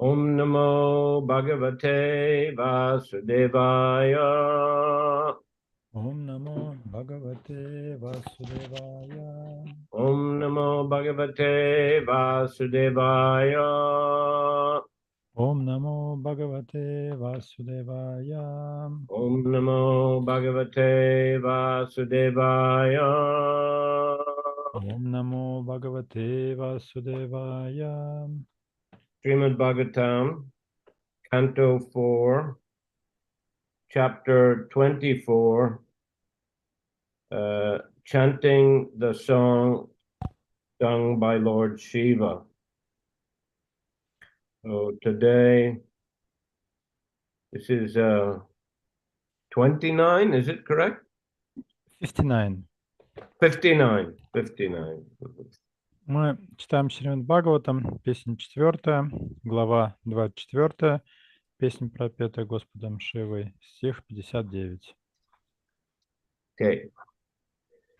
Om Namo Bhagavate Vasudevaya. Om Namo Bhagavate Vasudevaya. Om Namo Bhagavate Vasudevaya. Om Namo Bhagavate Vasudevaya. Om Namo Bhagavate Vasudevaya. Om Namo Bhagavate Vasudevaya. Shrimad Bhagavatam, Canto 4, Chapter 24, chanting the song sung by Lord Shiva. So today, this is 29, is it correct? 59. 59. Мы читаем Шримад Бхагаватам, песня 4, глава 24, песня, пропетая Господом Шивой, стих 59. Okay.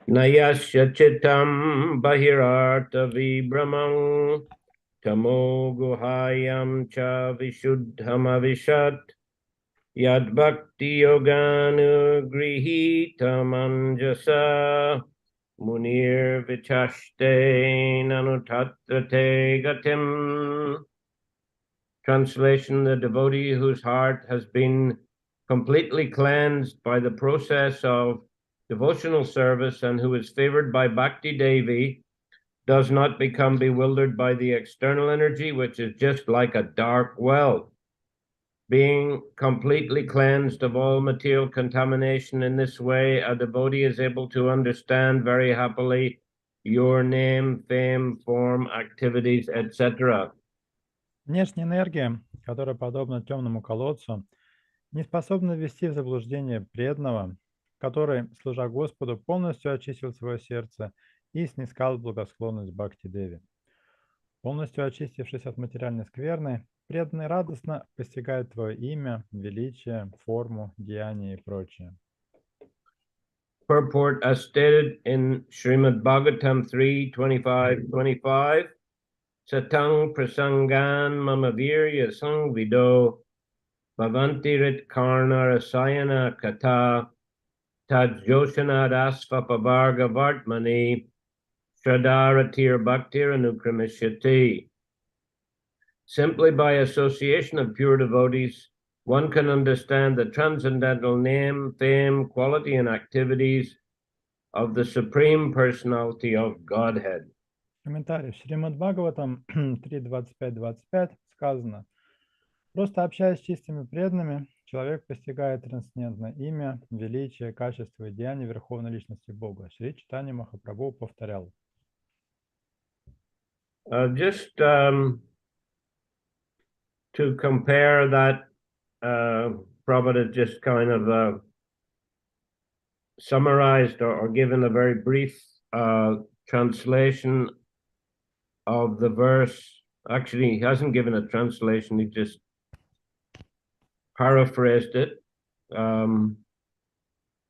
Nayasya chitam bahirarta vibramam tamo guhayam cha vishuddham avishat yad bhakti yoganu grihitam anjasa munir vichashte nanutatrate gatim. Translation: the devotee whose heart has been completely cleansed by the process of devotional service and who is favored by Bhakti Devi does not become bewildered by the external energy, which is just like a dark well. Being completely cleansed of all material contamination in this way, a devotee is able to understand very happily your name, fame, form, activities, etc. Внешняя энергия, которая подобна темному колодцу, не способна ввести в заблуждение преданного, который, служа Господу, полностью очистил свое сердце и снискал благосклонность Бхакти Деви. Полностью очистившись от материальной скверны, преданный радостно постигает Твое имя, величие, форму, деяния и прочее. Purport as stated in Shrimad Bhagavatam 3:25-25. Satang prasangan mamavirya sangvido bhavanti rit karna rasayana kata tajjoshanad asvapavarga vartmani shradaratir bhaktir anukramishati. Simply by association of pure devotees, one can understand the transcendental name, fame, quality, and activities of the Supreme Personality of Godhead. Комментарий. В Шримад Бхагаватам 3.25-25 сказано: «Просто общаясь с чистыми преданными, человек постигает трансцендентное имя, величие, качество и деяния Верховной Личности Бога». Шри Чайтанья Махапрабху повторял. Just to compare that, Prabhupada just kind of summarized or given a very brief translation of the verse. Actually, he hasn't given a translation, he just paraphrased it.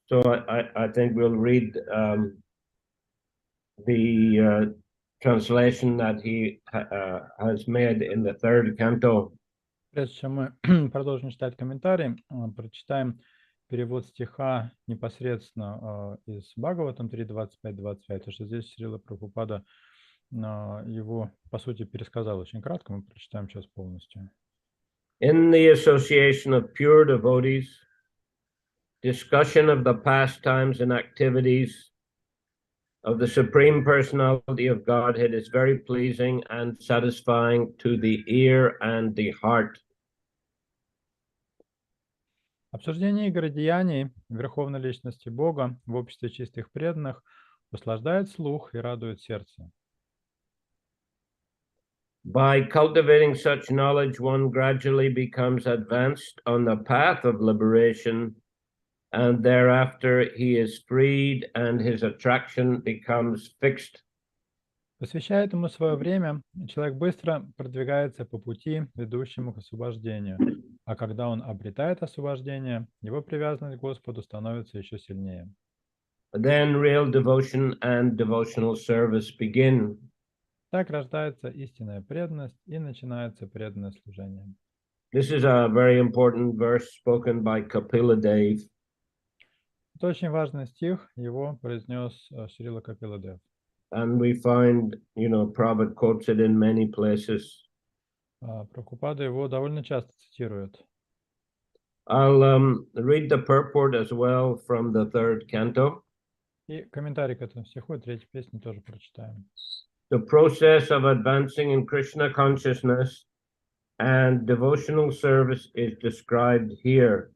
So I think we'll read the translation that he has made in the third canto. Прежде чем мы продолжим читать комментарий, прочитаем перевод стиха непосредственно из Бхагаватам 3.25-25, потому что здесь Шрила Прабхупада его, по сути, пересказал очень кратко, мы прочитаем сейчас полностью. In the association of pure devotees, discussion of the pastimes and activities of the Supreme Personality of Godhead is very pleasing and satisfying to the ear and the heart. Обсуждение игр и деяний Верховной Личности Бога в обществе чистых преданных услаждает слух и радует сердце. By cultivating such knowledge, one gradually becomes advanced on the path of liberation, and thereafter he is freed and his attraction becomes fixed. Посвящая этому свое время, человек быстро продвигается по пути, ведущему к освобождению. А когда он обретает освобождение, его привязанность к Господу становится еще сильнее. Then real devotion and devotional service begin. Так рождается истинная преданность и начинается преданное служение. This is a very important verse spoken by Kapila Dev. Это очень важный стих, его произнес Шрила Капила Дев. And we find, Prabhupada quotes it in many places. Прабхупада его довольно часто цитирует. I'll read the purport as well from the third canto. И комментарий к этому стиху, третьей песни тоже прочитаем. The process of advancing in Krishna consciousness and devotional service is described here.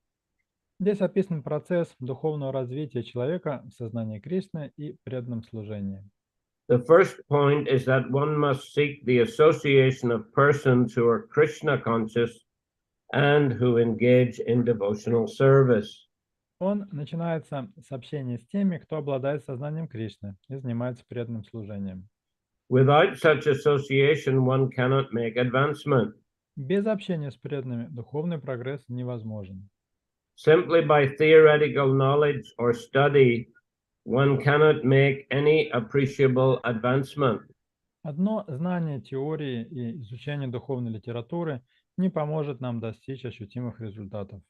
Здесь описан процесс духовного развития человека в сознании Кришны и преданном служении. The first point is that one must seek the association of persons who are Krishna conscious and who engage in devotional service. Он начинается с общения с теми, кто обладает сознанием Кришны и занимается преданным служением. Without such association, one cannot make advancement. Без общения с преданными духовный прогресс невозможен. Simply by theoretical knowledge or study, one cannot make any appreciable advancement. Одно знание теории и изучение духовной литературы не поможет нам достичь ощутимых результатов.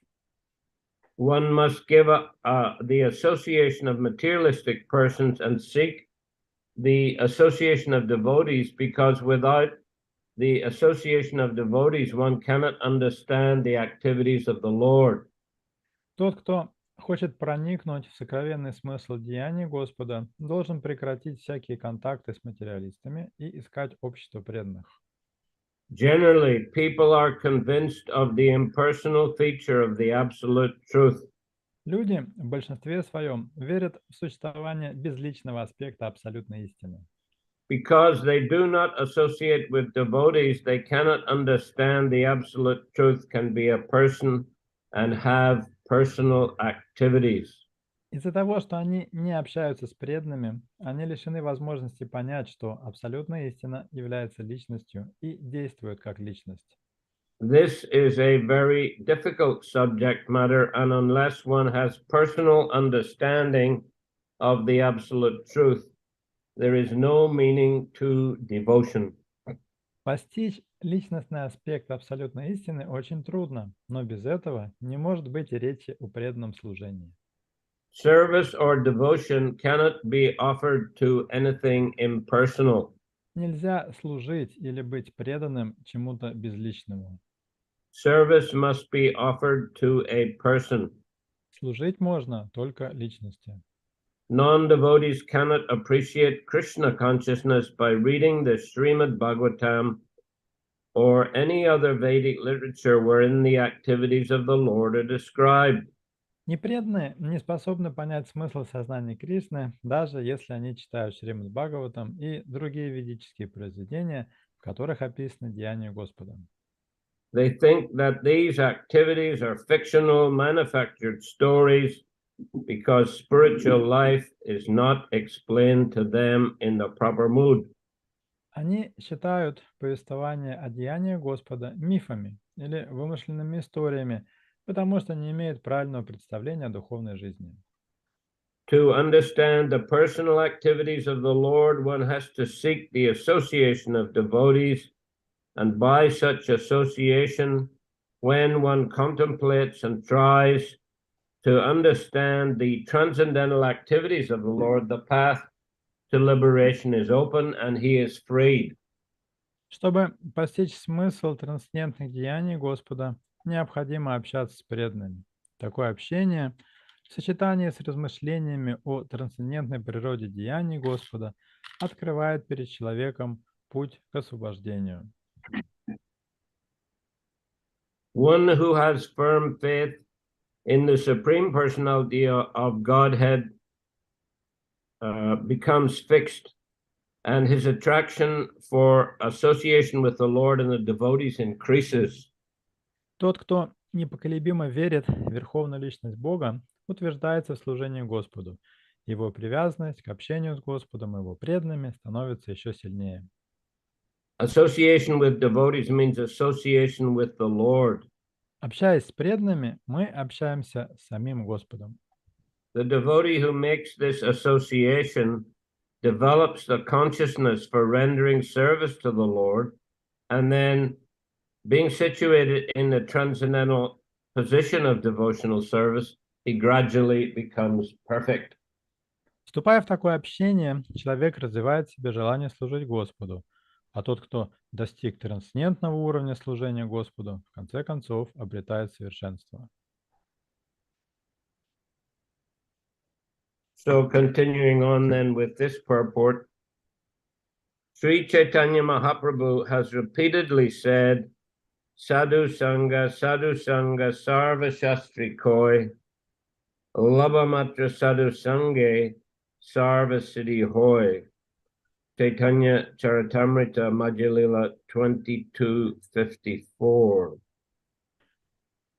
One must give up the association of materialistic persons and seek the association of devotees, because without the association of devotees, one cannot understand the activities of the Lord. Тот, кто хочет проникнуть в сокровенный смысл деяний Господа, должен прекратить всякие контакты с материалистами и искать общество преданных. Generally, people are convinced of the impersonal feature of the absolute truth. Люди в большинстве своем верят в существование безличного аспекта абсолютной истины. Because they do not associate with devotees, they cannot understand the absolute truth can be a person and have personal activities. Из-за того, что они не общаются с преданными, они лишены возможности понять, что абсолютная истина является личностью и действует как личность. This is a very difficult subject matter, and unless one has personal understanding of the absolute truth, there is no meaning to devotion. Постичь личностный аспект абсолютной истины очень трудно, но без этого не может быть и речи о преданном служении. Service or devotion cannot be offered to anything impersonal. Нельзя служить или быть преданным чему-то безличному. Service must be offered to a person. Служить можно только личности. Non-devotees cannot appreciate Krishna consciousness by reading the Shrimad Bhagavatam or any other Vedic literature wherein the activities of the Lord are described. Непреданные не способны понять смысл сознания Кришны, даже если они читают Шримад Бхагаватам и другие ведические произведения, в которых описаны деяния Господа. They think that these activities are fictional, manufactured stories because spiritual life is not explained to them in the proper mood. Они считают повествование о деяниях Господа мифами или вымышленными историями, потому что не имеют правильного представления о духовной жизни. To understand the personal activities of the Lord, one has to seek the association of devotees, and by such association, when one contemplates and tries to understand the transcendental activities of the Lord, the path to liberation is open and he is freed. Чтобы постичь смысл трансцендентных деяний Господа, необходимо общаться с преданными. Такое общение в сочетании с размышлениями о трансцендентной природе деяний Господа открывает перед человеком путь к освобождению. One who has firm faith in the Supreme Personality of Godhead becomes fixed, and his attraction for association with the Lord and the devotees increases. Тот, кто непоколебимо верит в Верховную Личность Бога, утверждается в служении Господу. Его привязанность к общению с Господом и его преданными становится еще сильнее. Association with devotees means association with the Lord. Общаясь с преданными, мы общаемся с самим Господом. The devotee who makes this association develops the consciousness for rendering service to the Lord, and then being situated in the transcendental position of devotional service, he gradually becomes perfect. Вступая в такое общение, человек развивает в себе желание служить Господу, а тот, кто достиг трансцендентного уровня служения Господу, в конце концов обретает совершенство. So continuing on then with this purport, Sri Chaitanya Mahaprabhu has repeatedly said, Sadhu Sangha, Sarva Shastri Koi, Labamatra Sadhu Sange, Sarva Siddhi Hoy. Chaitanya Charitamrita Madhya-lila 22:54.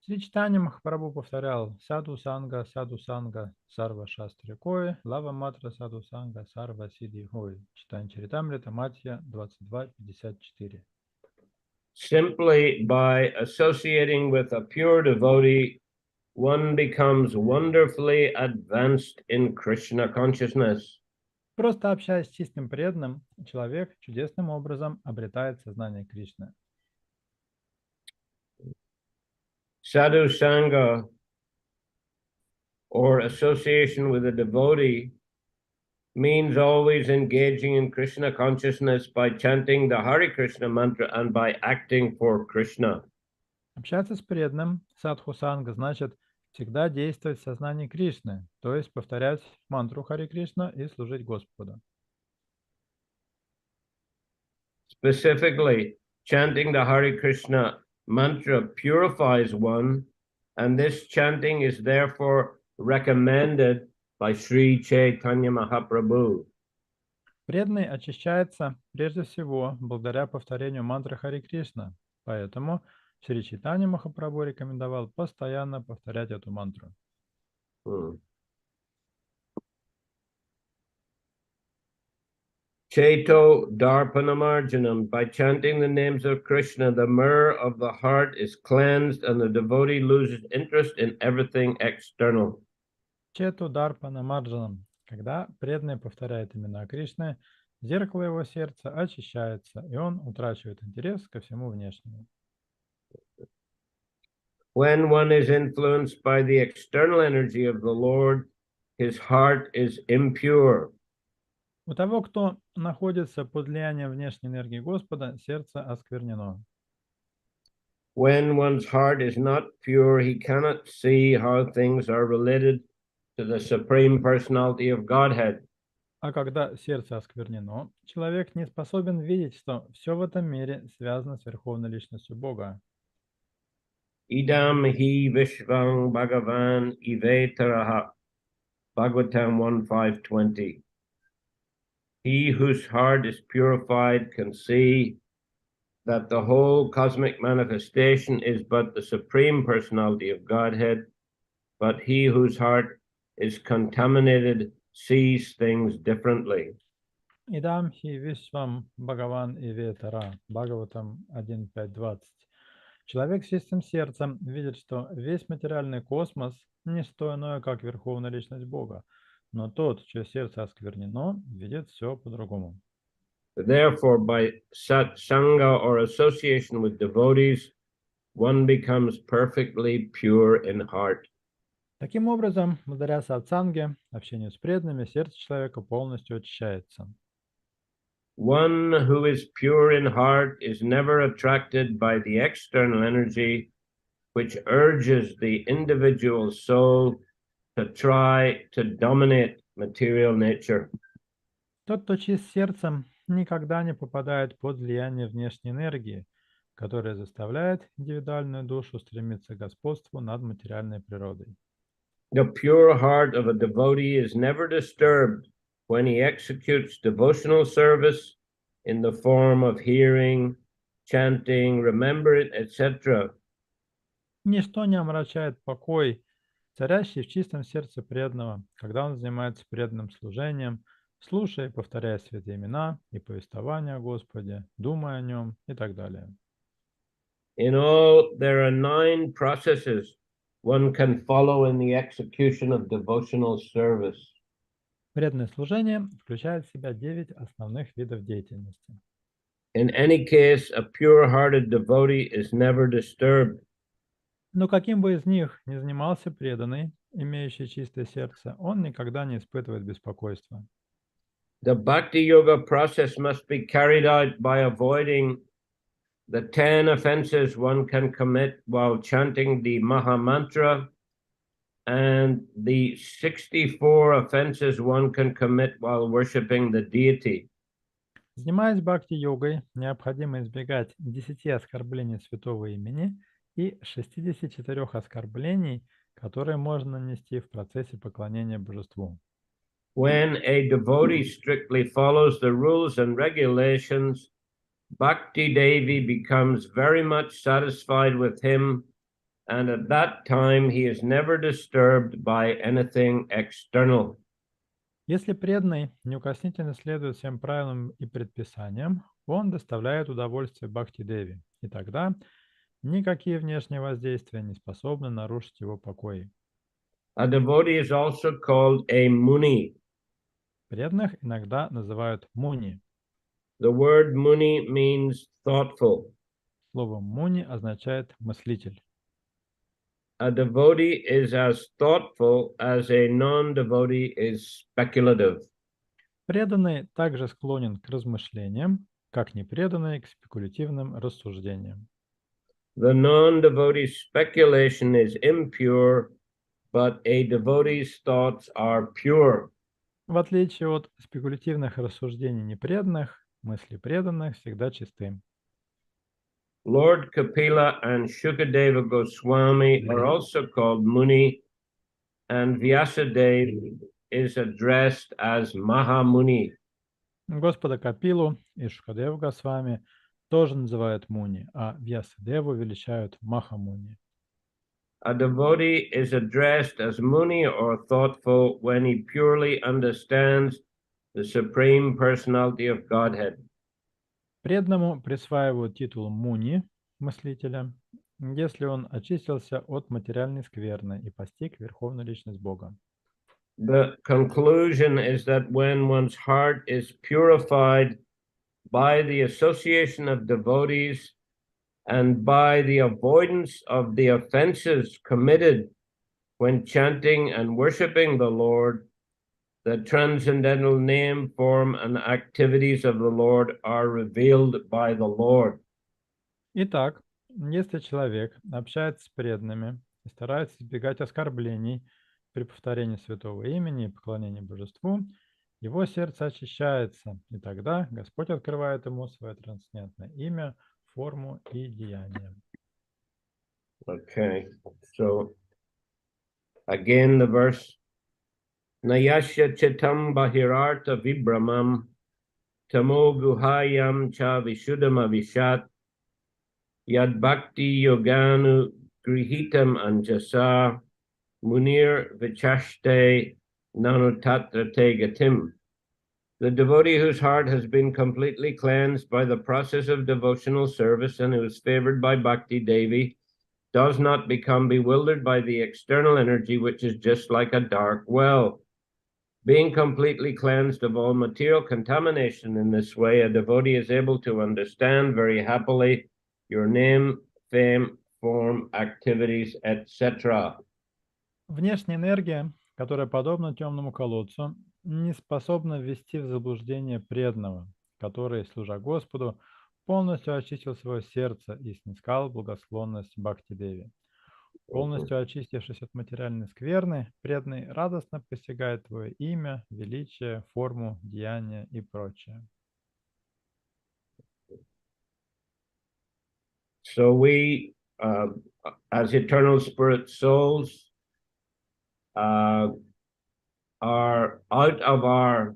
Шри Чайтанья Махапрабху повторял Саду Санга, Сарва Шастри Кой, Лава Матра Саду Санга, Сарва Сидhi Хой. Читание Чаритамрита Матья 22:54. Simply by associating with a pure devotee, one becomes wonderfully advanced in Krishna consciousness. Просто общаясь с чистым преданным, человек чудесным образом обретает сознание Кришны. Sadhu Sangha, or association with a devotee, means always engaging in Krishna consciousness by chanting the Hare Krishna mantra and by acting for Krishna. Общаться с преданным, садху санга, значит всегда действовать в сознании Кришны, то есть повторять мантру Хари Кришна и служить Господу. Specifically, chanting the Hare Krishna mantra purifies one, and this chanting is therefore recommended by Sri Chaitanya Mahaprabhu. Преданный очищается прежде всего благодаря повторению мантры Хари Кришна, поэтому Шри Чайтанья Махапрабху рекомендовал постоянно повторять эту мантру. Chaito Darpanamarjanam. By chanting the names of Krishna, the mirror of the heart is cleansed and the devotee loses interest in everything external. Чету Дарпана Марджанам. Когда преданный повторяет имена Кришны, зеркало его сердца очищается, и он утрачивает интерес ко всему внешнему. When one is influenced by the external energy of the Lord, his heart is impure. У того, кто находится под влиянием внешней энергии Господа, сердце осквернено. When one's heart is not pure, he cannot see how things are related to the Supreme Personality of Godhead. А когда сердце осквернено, человек не способен видеть, что все в этом мире связано с Верховной Личностью Бога. Idam hi vishvang bhagavan ivetaraha. Bhagavatam 1:520. He whose heart is purified can see that the whole cosmic manifestation is but the Supreme Personality of Godhead, but he whose heart is contaminated sees things differently. Идам хи вишвам Бхагаван и ветара. Бхагаватам 1.5.20. Человек с чистым сердцем видит, что весь материальный космос не что иное, как Верховная Личность Бога. Но тот, чье сердце осквернено, видит все по-другому. Therefore, by satsanga or association with devotees, one becomes perfectly pure in heart. Таким образом, благодаря сатсанге, общению с преданными, сердце человека полностью очищается. One who is pure in heart is never attracted by the external energy, which urges the individual soul to try to dominate material nature. Тот, кто чист сердцем, никогда не попадает под влияние внешней энергии, которая заставляет индивидуальную душу стремиться к господству над материальной природой. The pure heart of a devotee is never disturbed when he executes devotional service in the form of hearing, chanting, remembering, etc. Ничто не омрачает покой, царящий в чистом сердце преданного, когда он занимается преданным служением, слушая и повторяя святые имена и повествования о Господе, думая о нем и так далее. In all, there are 9 processes one can follow in the execution of devotional service. Преданное служение включает в себя 9 основных видов деятельности. In any case, a pure-hearted devotee is never disturbed. Но каким бы из них ни занимался преданный, имеющий чистое сердце, он никогда не испытывает беспокойства. The bhakti yoga process must be carried out by avoiding the 10 offenses one can commit while chanting the Maha Mantra and the 64 offenses one can commit while worshipping the deity. Занимаясь бхакти-йогой, необходимо избегать 10 оскорблений святого имени и 64 оскорблений, которые можно нанести в процессе поклонения божеству. When a devotee strictly follows the rules and regulations, Bhakti Devi becomes very much satisfied with him, and at that time he is never disturbed by anything external. Если преданный неукоснительно следует всем правилам и предписаниям, он доставляет удовольствие Бхакти-деви, и тогда никакие внешние воздействия не способны нарушить его покой. A devotee is also called a muni. Преданных иногда называют муни. The word muni means thoughtful. Слово муни означает мыслитель. A devotee is as thoughtful as a non-devotee is speculative. Преданный также склонен к размышлениям, как непреданный к спекулятивным рассуждениям. The non-devotee's speculation is impure, but a devotee's thoughts are pure. В отличие от спекулятивных рассуждений непреданных, мысли преданных всегда чисты. Lord Kapila and Shukadeva Goswami are also called Muni, and Vyasadeva is addressed as Mahamuni. Господа Капилу и Шукадеву Госвами тоже называют муни, а Вьясадеву величают Махамуни. A devotee is addressed as Muni or thoughtful when he purely understands the Supreme Personality of Godhead. Преданному присваивают титул муни, мыслителя, если он очистился от материальной скверны и постиг Верховную Личность Бога. The conclusion is that when one's heart is purified by the association of devotees and by the avoidance of the offenses committed when chanting and worshiping the Lord, the transcendental name, form, and activities of the Lord are revealed by the Lord. Итак, если человек общается с преданными и старается избегать оскорблений при повторении святого имени и поклонении божеству, его сердце очищается, и тогда Господь открывает ему свое трансцендентное имя, форму и деяние. Okay, so again the verse. Nayasya chitam bahirarta vibramam tamo guhayam cha vishuddham avishat yad bhakti yoganu grihitam anjasa munir vichashte nanutatra te gatim. The devotee whose heart has been completely cleansed by the process of devotional service and who is favored by Bhakti Devi does not become bewildered by the external energy, which is just like a dark well. Being completely cleansed of all material contamination in this way, a devotee is able to understand very happily your name, fame, form, activities, etc. Внешняя энергия, которая подобна темному колодцу, не способна ввести в заблуждение преданного, который, служа Господу, полностью очистил свое сердце и снискал благосклонность Бхакти-деви. Полностью очистившись от материальной скверны, преданный радостно постигает твое имя, величие, форму, деяние и прочее. So we, as eternal spirit souls, are out of our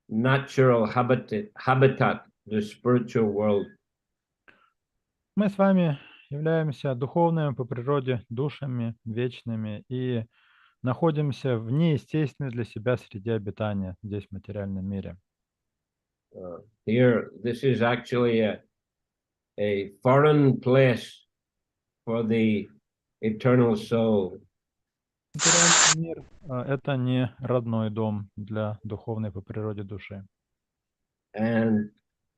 natural habitat, the spiritual world. Мы с вами являемся духовными по природе душами вечными и находимся в неестественной для себя среде обитания здесь, в материальном мире. Here, this is actually a foreign place for the eternal soul. Это Мир это не родной дом для духовной по природе души. And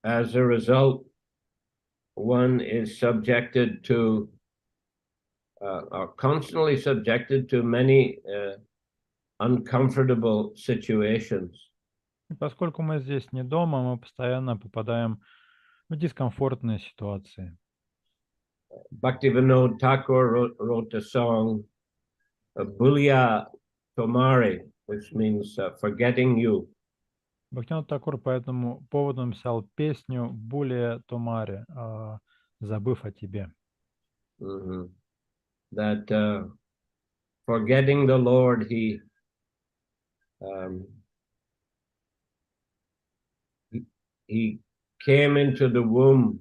as a result, one is subjected to, or constantly subjected to many uncomfortable situations. И поскольку мы здесь не дома, мы постоянно попадаем в дискомфортные ситуации. Bhaktivinoda Thakur wrote a song, Bulya Tomari, which means forgetting you. Бхактивинода Такур по этому поводу написал песню «Булия Томари», «Забыв о тебе». Mm-hmm. That forgetting the Lord, he came into the womb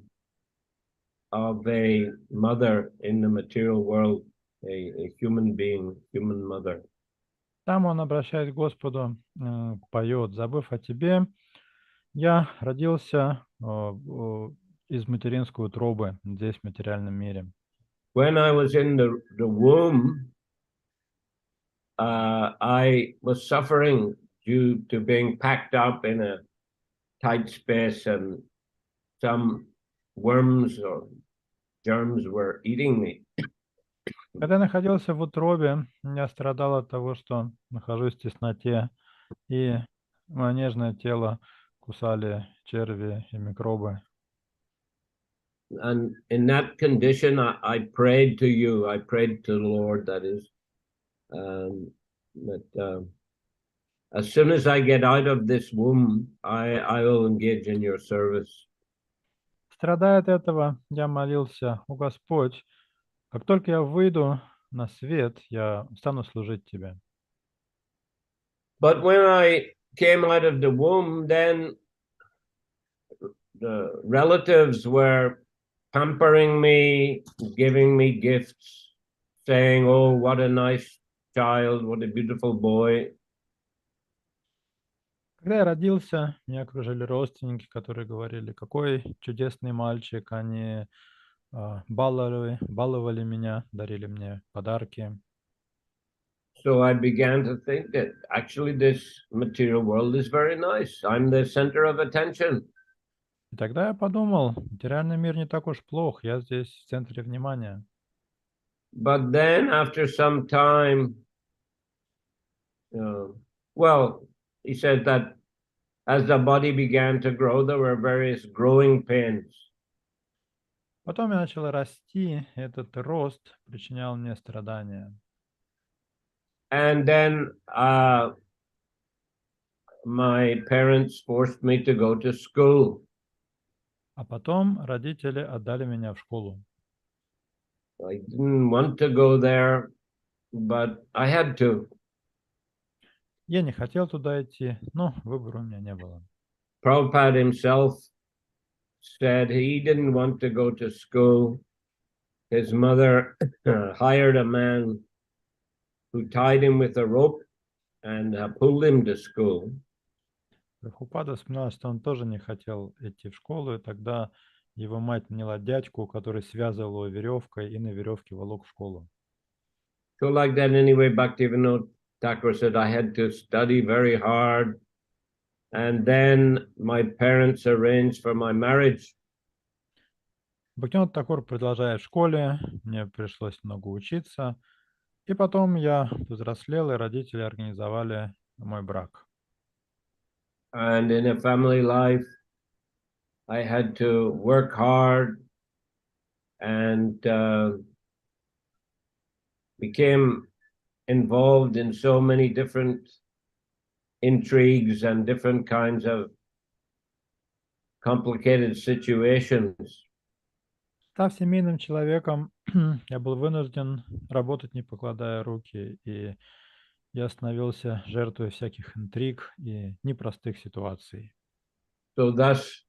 of a mother in the material world, a human being, human mother. Там он, обращаясь к Господу, поет: «Забыв о тебе, я родился из материнской утробы здесь, в материальном мире». When I was in the womb, I was suffering due to being packed up in a tight space, and some worms or germs were eating me. Когда я находился в утробе, я страдал от того, что нахожусь в тесноте, и мое нежное тело кусали черви и микробы. And in that condition, I prayed to you. I prayed to the Lord, that is, that as soon as I get out of this womb, I will engage in your service. Страдая от этого, я молился: «О Господь, как только я выйду на свет, я стану служить Тебе». But when I came out of the womb, then the relatives were pampering me, giving me gifts, saying, "Oh, what a nice child, what a beautiful boy." Когда я родился, меня окружили родственники, которые говорили: «Какой чудесный мальчик!» Они баловали меня, дарили мне подарки. So I began to think that actually this material world is very nice. I'm the center of attention. И тогда я подумал: материальный мир не так уж плох, я здесь в центре внимания. But then after some time, well, he said that as the body began to grow, there were various growing pains. Потом я начал расти, и этот рост причинял мне страдания. And then my parents forced me to go to school. А потом родители отдали меня в школу. I didn't want to go there, but I had to. Я не хотел туда идти, но выбора у меня не было. Prabhupada himself said he didn't want to go to school. His mother hired a man who tied him with a rope and pulled him to school. Прабхупада вспоминал, что он тоже не хотел идти в школу, и тогда его мать наняла дядьку, который связывал его веревкой и на веревке волок в школу. So like that anyway, Bhaktivinoda Thakur said I had to study very hard. And then my parents arranged for my marriage. Бхактивинода Такур продолжает в школе, мне пришлось много учиться, и потом я повзрослел, и родители организовали мой брак. And in a family life, I had to work hard and became involved in so many different intrigues and different kinds of complicated situations. Став семейным человеком, я был вынужден работать, не покладая руки, и я становился жертвой всяких интриг и непростых ситуаций. So thus,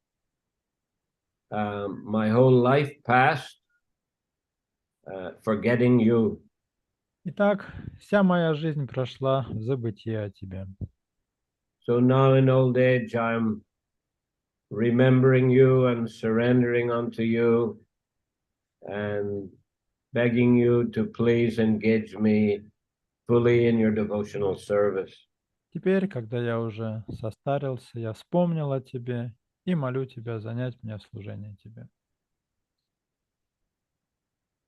my whole life passed forgetting you. Итак, вся моя жизнь прошла в забытии о тебе. So now in old age, I'm remembering you and surrendering unto you and begging you to please engage me fully in your devotional service. Теперь, когда я уже состарился, я вспомнил о тебе и молю тебя занять меня в служении тебе.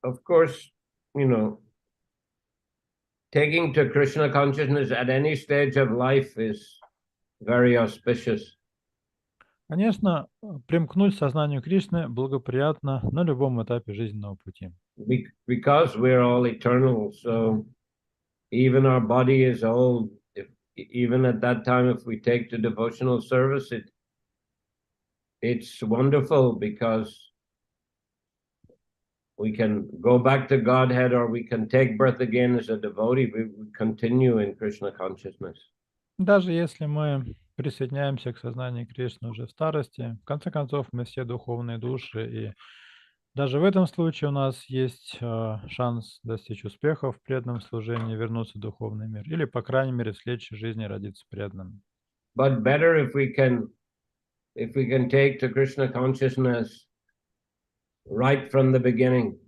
Of course, you know, taking to Krishna consciousness at any stage of life is very auspicious. Конечно, примкнуть к сознанию Кришны благоприятно на любом этапе жизненного пути. Because we're all eternal, so even our body is old. Even at that time, if we take to devotional service, it's wonderful because we can go back to Godhead or we can take birth again as a devotee. We continue in Krishna consciousness. Даже если мы присоединяемся к сознанию Кришны уже в старости, в конце концов мы все духовные души, и даже в этом случае у нас есть шанс достичь успеха в преданном служении, вернуться в духовный мир, или, по крайней мере, в следующей жизни родиться преданным. But better if we can take to Krishna consciousness right from the beginning.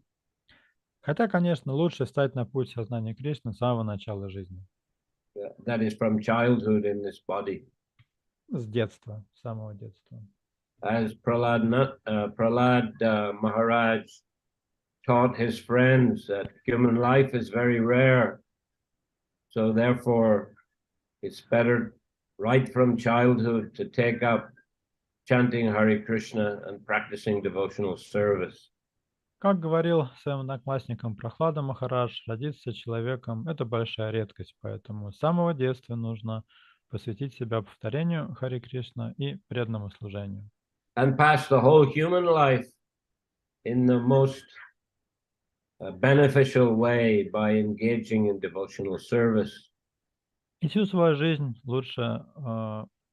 Хотя, конечно, лучше стать на путь сознания Кришны с самого начала жизни, That is from childhood in this body. с детства, с самого детства. As Prahlad Maharaj taught his friends that human life is very rare. So therefore, it's better right from childhood to take up chanting Hare Krishna and practicing devotional service. Как говорил своим одноклассникам Прохлада Махарадж, родиться человеком– это большая редкость, поэтому с самого детства нужно посвятить себя повторению Хари Кришна и преданному служению. And pass the whole human life in the most beneficial way by engaging in devotional service. И всю свою жизнь лучше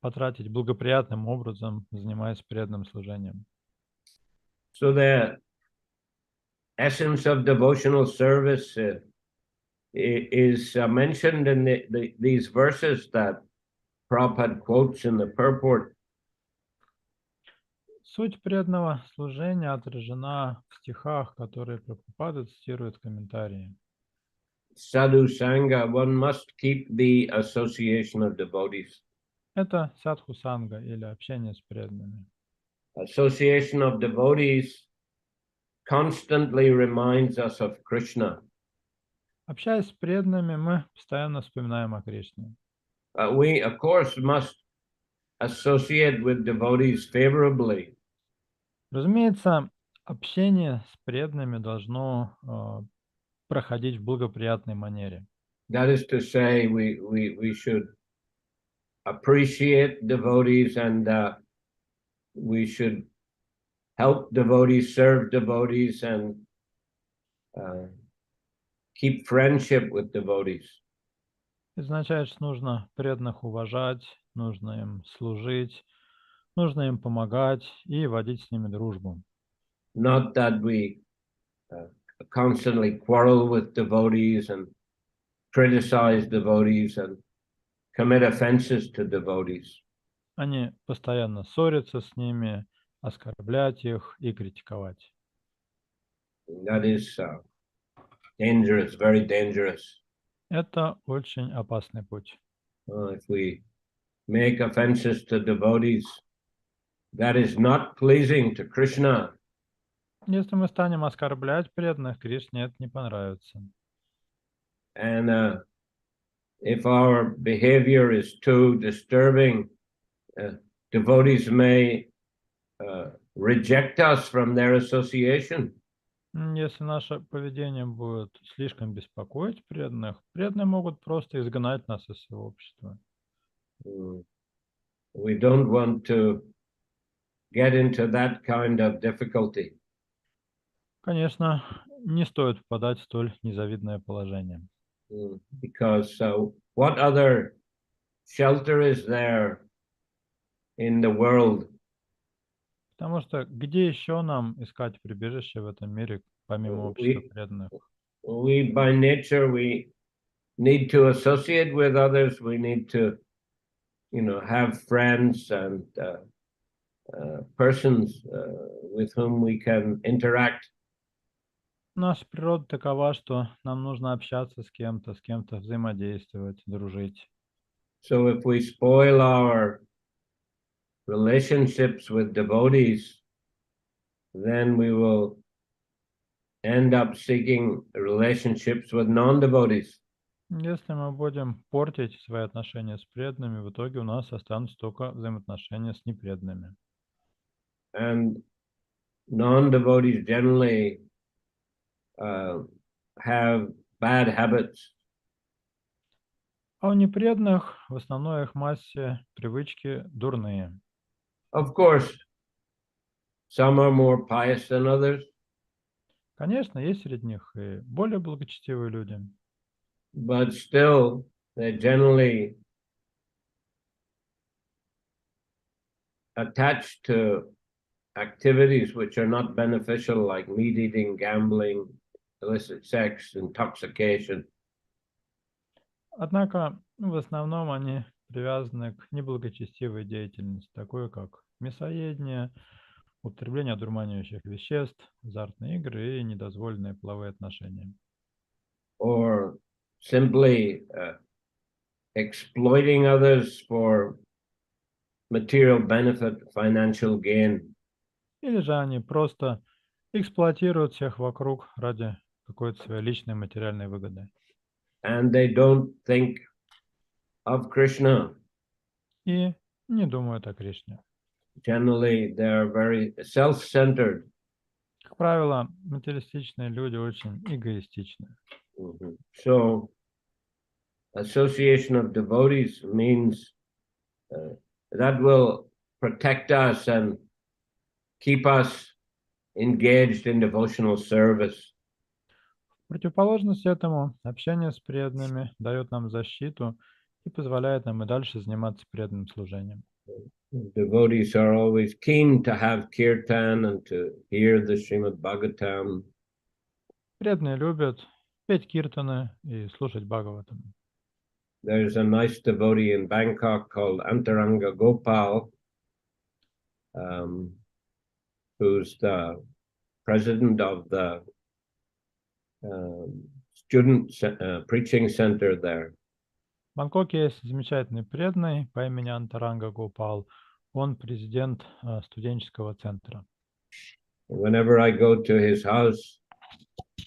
потратить благоприятным образом, занимаясь преданным служением. So the essence of devotional service is mentioned in these verses that Prabhupada quotes in the purport. Суть преданного служения отражена в стихах, которые Прабхупада цитирует в комментарии. Sadhu Sangha, one must keep the association of devotees. Это садху санга или общение с преданными. Association of devotees constantly reminds us of Krishna. Общаясь с преданными, мы постоянно вспоминаем о Кришне. We, of course, must associate with devotees favorably. Разумеется, общение с преданными должно проходить в благоприятной манере. That is to say, we should appreciate devotees and we should help devotees, serve devotees, and keep friendship with devotees. Это означает, что нужно преданных уважать, нужно им служить, нужно им помогать и водить с ними дружбу. Not that we constantly quarrel with devotees and criticize devotees and commit offenses to devotees. Они постоянно ссорятся с ними, оскорблять их и критиковать. That is dangerous, very dangerous. Это очень опасный путь. If we make offenses to devotees, that is not pleasing to Krishna. Если мы станем оскорблять преданных, Кришне это не понравится. And if our behavior is too disturbing, devotees may reject us from their association. Если наше поведение будет слишком беспокоить преданных, преданные могут просто изгнать нас из своего общества. We don't want to get into that kind of difficulty. Конечно, не стоит впадать в столь незавидное положение. Because what other shelter is there in the world? Потому что где еще нам искать прибежище в этом мире, помимо общества преданных? We by nature, we need to associate with others. We need to, have friends and persons with whom we can interact. Наша природа такова, что нам нужно общаться с кем-то взаимодействовать, дружить. So if we spoil our relationships with devotees, then we will end up seeking relationships with non-devotees. Если мы будем портить свои отношения с преданными, в итоге у нас останутся только взаимоотношения с непреданными. And non-devotees generally have bad habits. А у непреданных в основной их массе привычки дурные. Of course, some are more pious than others, Конечно, есть среди них и более благочестивые люди, but still they generally attached to activities which are not beneficial, like meat eating, gambling, illicit sex, intoxication. однако в основном они привязаны к неблагочестивой деятельности, такой как мясоедение, употребление одурманивающих веществ, азартные игры и недозволенные половые отношения. Or simply exploiting others for material benefit, financial gain. Или же они просто эксплуатируют всех вокруг ради какой-то своей личной материальной выгоды. And they don't think of Krishna. И не думают о Кришне. Generally, they're very self-centered. Как правило, материалистичные люди очень эгоистичны. So, association of devotees means that will protect us and keep us engaged in devotional service. В противоположность этому, общение с преданными дает нам защиту и позволяет нам и дальше заниматься преданным служением. Devotees are always keen to have kirtan and to hear the Shrimad Bhagavatam. Преданные любят петь киртаны и слушать Бхагаватам. There's a nice devotee in Bangkok called Antaranga Gopal, who's the president of the student preaching center there. В Бангкоке есть замечательный преданный по имени Антаранга Гопал. Он президент студенческого центра. Whenever I go to his house,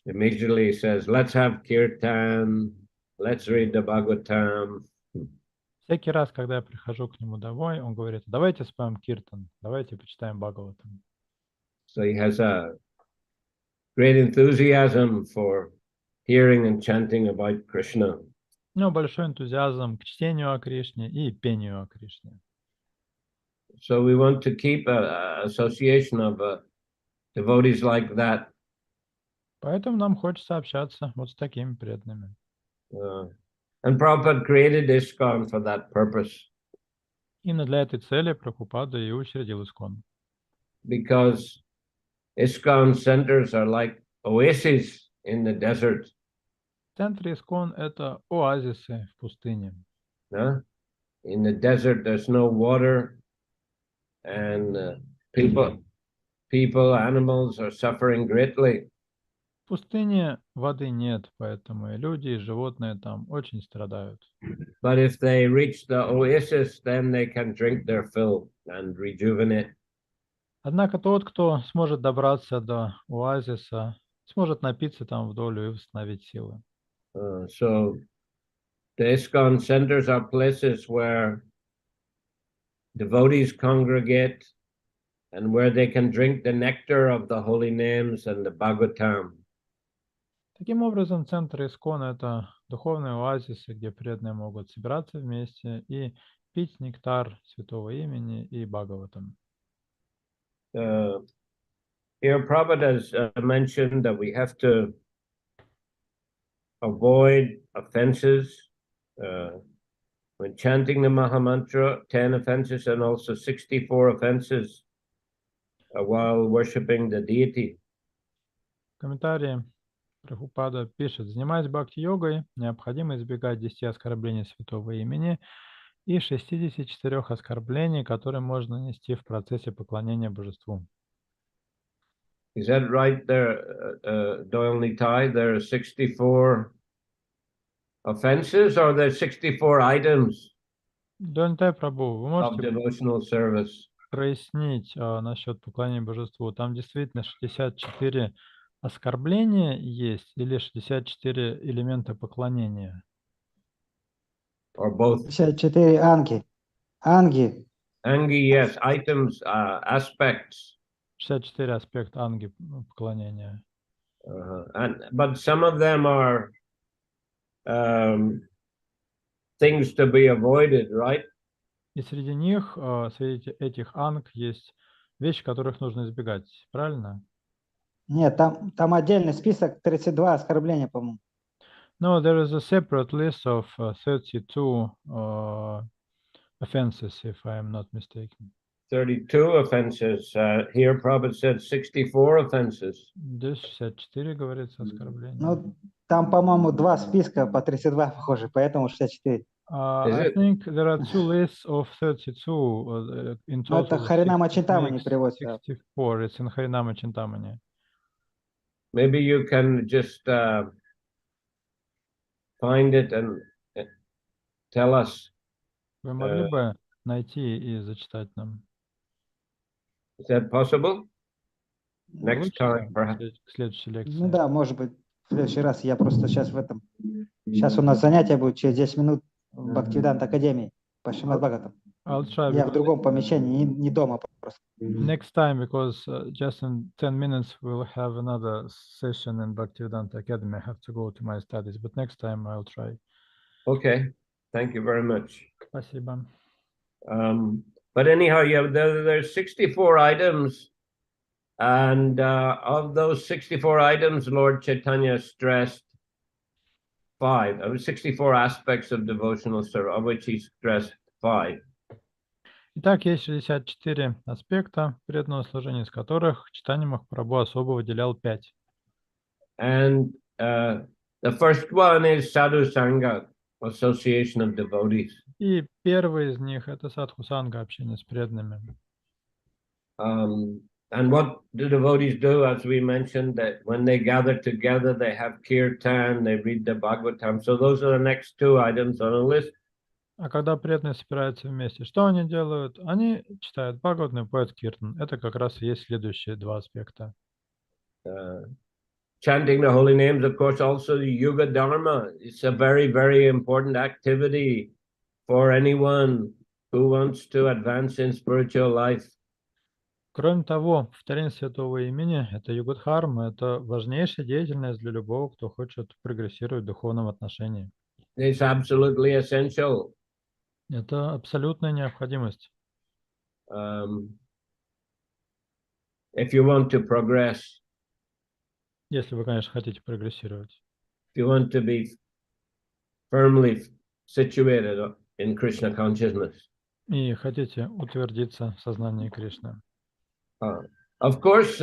immediately he says, "Let's have kirtan, let's read the Bhagavatam." Всякий раз, когда я прихожу к нему домой, он говорит: давайте споем киртан, давайте почитаем Бхагаватам. So he has a great enthusiasm for hearing and chanting about Krishna. У него большой энтузиазм к чтению о Кришне и пению о Кришне. So we want to keep an association of devotees like that. Поэтому нам хочется общаться вот с такими преданными. And Prabhupada created ISKCON for that purpose. Именно для этой цели Прабхупада и учредил ИСККОН. Because ISKCON centers are like oases in the desert. Центр ИСККОН — это оазисы в пустыне. In the desert, there's no water, and people, animals are suffering greatly. В пустыне воды нет, поэтому и люди, и животные там очень страдают. But if they reach the oasis, then they can drink their fill and rejuvenate. Однако тот, кто сможет добраться до оазиса, сможет напиться там вдоль и восстановить силы. So the ISKCON centers are places where devotees congregate and where they can drink the nectar of the holy names and the Bhagavatam. Таким образом, центр ИСККОН — это духовные оазисы, где преданные могут собираться вместе и пить нектар святого имени и Бхагаватам. Here Prabhupada has mentioned that we have to avoid offenses when chanting the Mahamantra, 10 offenses and also 64 offenses while worshipping the deity. В комментарии Прабхупада пишет: занимаясь бхакти-йогой, необходимо избегать 10 оскорблений святого имени и 64 оскорблений, которые можно нанести в процессе поклонения божеству. Is that right there, Doyle Nitai? There are 64 offenses, or there are 64 items Донтай Прабху, вы of можете devotional service? прояснить насчет поклонения божеству? Там действительно 64 оскорбления есть или 64 элемента поклонения? Or both? 54 анги. Анги. Angi, yes, items, aspects. 64 аспекта анги поклонения. But some of them are things to be avoided, right? И среди них, среди этих анг есть вещи, которых нужно избегать, правильно? Нет, там отдельный список 32 оскорбления, по-моему. No, there is a separate list of 32 offenses, if I am not mistaken. 32 offenses. Here, Prabhupada said 64 offenses. Здесь 64 говорится оскорбление. Ну, там, по-моему, два списка по 32 похоже, поэтому 64. I think there are two lists of 32 in Ну, это total. Харинама Чинтамани переводится. 64, it's in Харинама Чинтамани. Maybe you can just find it and tell us. Вы могли бы найти и зачитать нам? Is that possible? Next time, Получится perhaps. к следующей лекции. Ну да, может быть, в следующий раз. Я просто сейчас в этом... Сейчас у нас занятие будет через 10 минут в Бхактивиданта Академии по Шримад Бхагаватам. I'll try. Я в другом помещении, не дома просто. Next time, because just in 10 minutes we'll have another session in Bhaktivedanta Academy. I have to go to my studies, but next time I'll try. Okay. Thank you very much. Спасибо. But anyhow, yeah, there's 64 items, and of those 64 items, Lord Chaitanya stressed 64 aspects of devotional service, of which he stressed 5. Итак, есть 64 аспекта преданного служения, из которых Чайтанья Махапрабху особо выделял 5. And the first one is sadhu sangha, association of devotees. И первый из них – это садху-санга, общение с преданными. And what the devotees do, as we mentioned, that when they gather together, they have kirtan, they read the Bhagavatam. So those are the next two items on the list. А когда преданные собираются вместе, что они делают? Они читают Бхагаватам и поют киртан. Это как раз и есть следующие два аспекта. Chanting the holy names, of course, also the Yuga Dharma. It's a very, very important activity for anyone who wants to advance in spiritual life. Кроме того, повторение святого имени – это югадхарма, это важнейшая деятельность для любого, кто хочет прогрессировать в духовном отношении. It's absolutely essential. Это абсолютная необходимость. If you want to progress, если вы, конечно, хотите прогрессировать. If you want to be firmly situated in Krishna consciousness. И хотите утвердиться в сознании Кришны. Of course,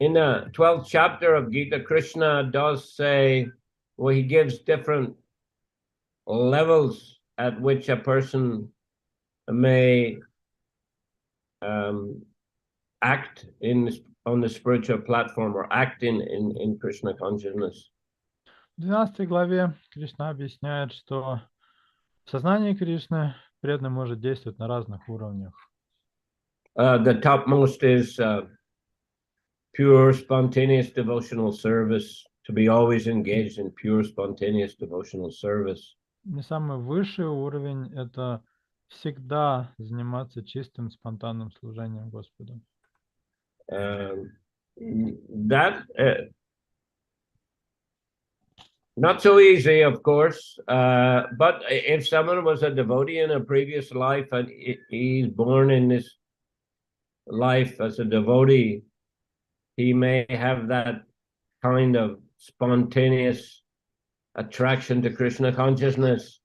in the 12th chapter of Gita, Krishna does say, well, he gives different levels at which a person may act on the spiritual platform or act in Krishna consciousness. В 12 главе Кришна объясняет, что в сознании Кришны преданный может действовать на разных уровнях. The topmost is pure, spontaneous devotional service, to be always engaged in pure, spontaneous devotional service. И самый высший уровень – это всегда заниматься чистым, спонтанным служением Господу. That not so easy, of course, but if someone was a devotee in a previous life and he's born in this life as a devotee, he may have that kind of spontaneous attraction to Krishna consciousness,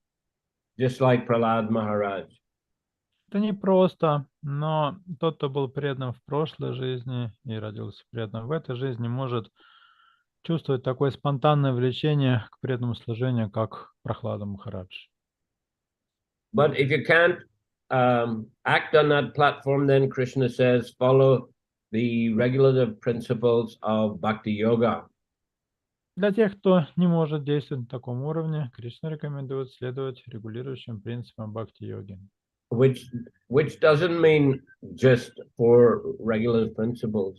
just like Prahlad Maharaj. Это непросто, но тот, кто был предан в прошлой жизни и родился преданным в этой жизни, может чувствовать такое спонтанное влечение к преданному служению, как Прахлада Махарадж. But if you can't act on that platform, then Krishna says, follow the regulative principles of Bhakti Yoga. Для тех, кто не может действовать на таком уровне, Кришна рекомендует следовать регулирующим принципам бхакти-йоги. Which doesn't mean just 4 regulative principles.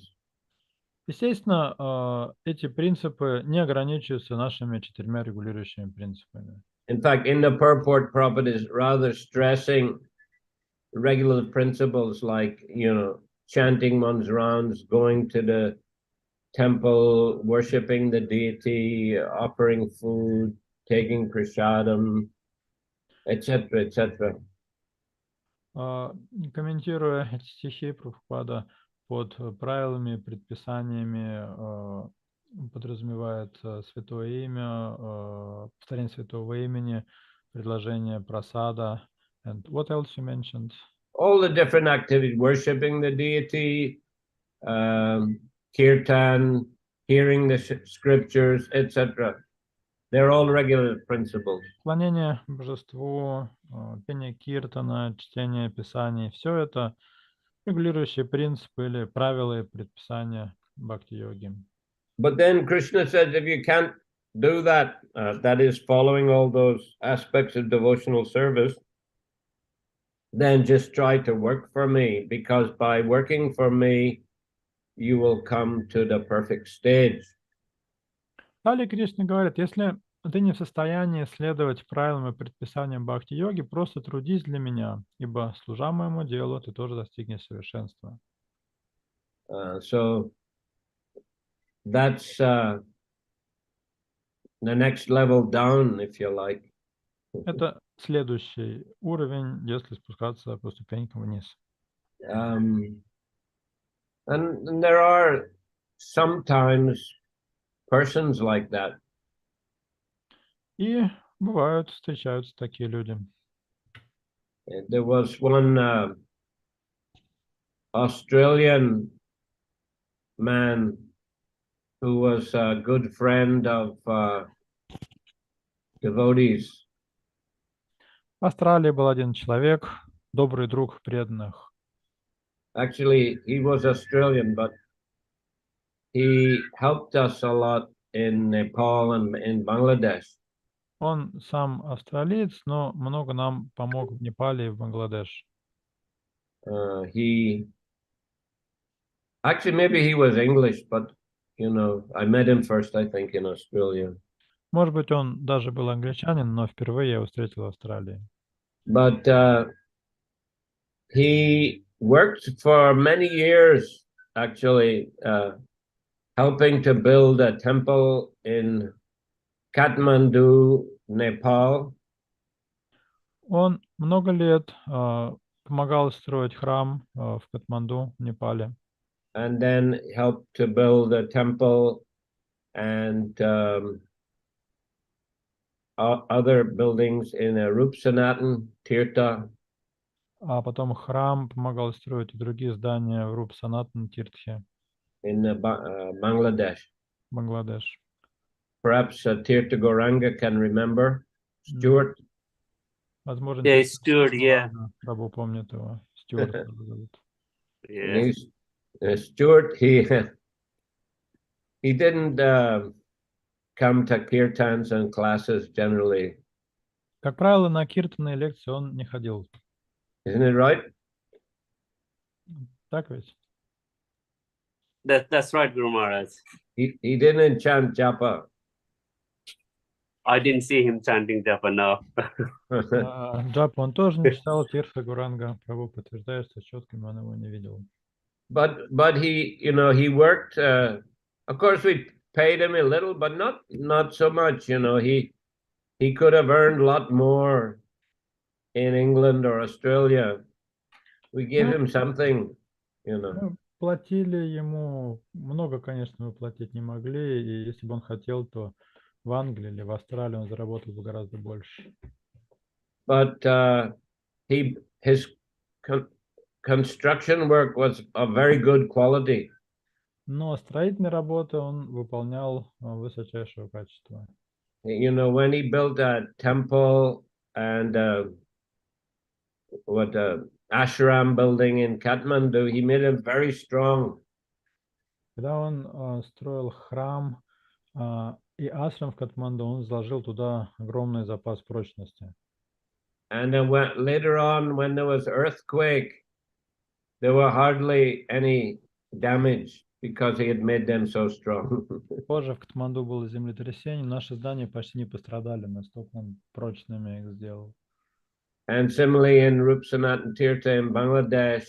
Естественно, эти принципы не ограничиваются нашими 4 регулирующими принципами. In fact, in the purport, Prabhupada is rather stressing regulative principles like, chanting one's rounds, going to the temple, worshipping the deity, offering food, taking prasadam, etc., etc. Комментируя эти стихи Прабхупада под правилами, предписаниями, подразумевает святое имя, повторение святого имени, предложение прасада. And what else you mentioned? All the different activities, worshipping the deity, kirtan, hearing the scriptures, etc. They're all regular principles. Поклонение божеству, пение киртана, чтение писаний, все это регулирующие принципы или правила и предписания бхакти-йоги. But then Krishna says, if you can't do that, that is following all those aspects of devotional service, then just try to work for me, because by working for me, you will come to the perfect stage. Далее Кришна говорит, если ты не в состоянии следовать правилам и предписаниям бхакти-йоги, просто трудись для меня, ибо, служа моему делу, ты тоже достигнешь совершенства. So that's the next level down, if you like. Это следующий уровень, если спускаться по ступенькам вниз. And there are sometimes persons like that. И бывают, встречаются такие люди. There was one Australian man who was a good friend of devotees. В Австралии был один человек, добрый друг преданных. Actually, he was Australian, but he helped us a lot in Nepal and in Bangladesh. Он сам австралиец, но много нам помог в Непале и в Бангладеш. Actually, maybe he was English, but I met him first, I think, in Australia. Может быть, он даже был англичанин, но впервые я его встретил в Австралии. But he worked for many years, actually, helping to build a temple in Kathmandu, Nepal. Он много лет помогал строить храм в Катманду, в Непале. And then helped to build a temple and other buildings in Rupsanatan, Tirtha. А потом храм помогал строить и другие здания в Рупсанатан, Тиртхе. In Bangladesh. Бангладеш. Perhaps Tirtha Gauranga can remember. Stuart. Возможно, Yeah, Stuart, yeah. Прабху помнит его. Стюарт зовут. Yeah. Stuart, he didn't come to kirtans and classes generally. Как правило, на киртаны и лекции он не ходил. Isn't it right? Так ведь? That's right, Guru Maharaj. He didn't chant japa. I didn't see him chanting japa now. Джапу он тоже не читал, Тиртха Гуранга. Прабху подтверждает, что четким он его не видел. But he, he worked. Of course, we paid him a little, but not so much. He could have earned a lot more in England or Australia. We gave him something, Платили ему много, конечно, мы платить не могли, и если бы он хотел, то в Англии или в Австралии он заработал бы гораздо больше. But his construction work was of very good quality. Но строительные работы он выполнял высочайшего качества. When he built a temple and ashram building in Kathmandu, he made it very strong. Когда он строил храм и ашрам в Катманду, он заложил туда огромный запас прочности. And then later on, when there was earthquake, there were hardly any damage because he had made them so strong. Позже в Катманду было землетрясение, наши здания почти не пострадали, настолько он прочными их сделал. And similarly in Rup Sanatan Tirtha in Bangladesh,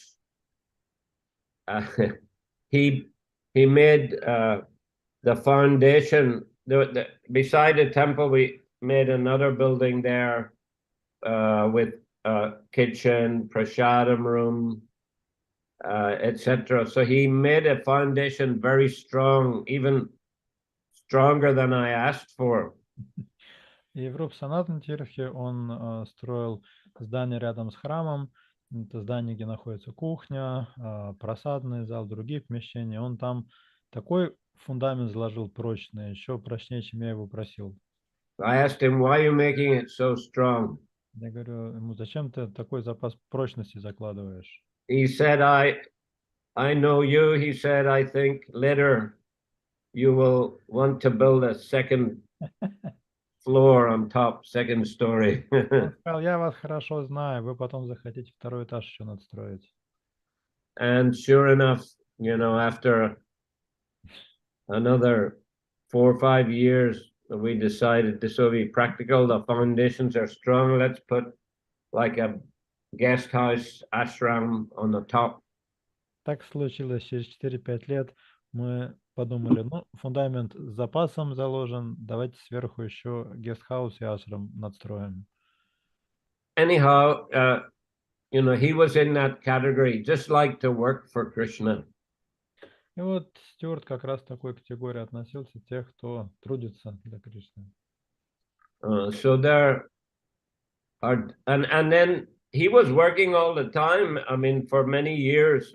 he made the foundation. Beside the temple, we made another building there with kitchen, prasadam room, etc. So he made a foundation very strong, even stronger than I asked for. И в Рупсанатан-Тирхе он строил здание рядом с храмом. Это здание, где находится кухня, просадный зал, другие помещения. Он там такой фундамент заложил прочный, еще прочнее, чем я его просил. I asked him, why are you making it so strong? Я говорю ему, зачем ты такой запас прочности закладываешь? He said, I know you. He said, I think later you will want to build a second floor on top, second story. Он сказал, я вас хорошо знаю, вы потом захотите второй этаж еще надстроить. And sure enough, after another 4 or 5 years, we decided this will be practical. The foundations are strong. Let's put like a guest house ashram on the top. Так случилось через 4-5 лет. Мы подумали, фундамент с запасом заложен, давайте сверху еще гестхаус и ашрам надстроим. Anyhow, he was in that category, just like to work for Krishna. И вот Стюарт как раз к такой категории относился, тех, кто трудится для Кришны. So there are, and then he was working all the time, for many years.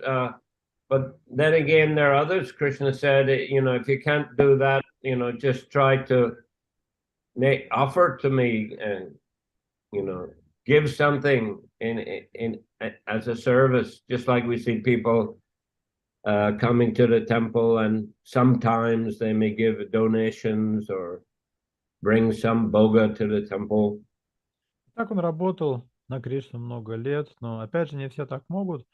But then again, there are others, Krishna said, if you can't do that, just try to offer to me and, give something in as a service, just like we see people coming to the temple, and sometimes they may give donations or bring some bhoga to the temple. Так он работал на Кришну много лет, но опять же не все так могут,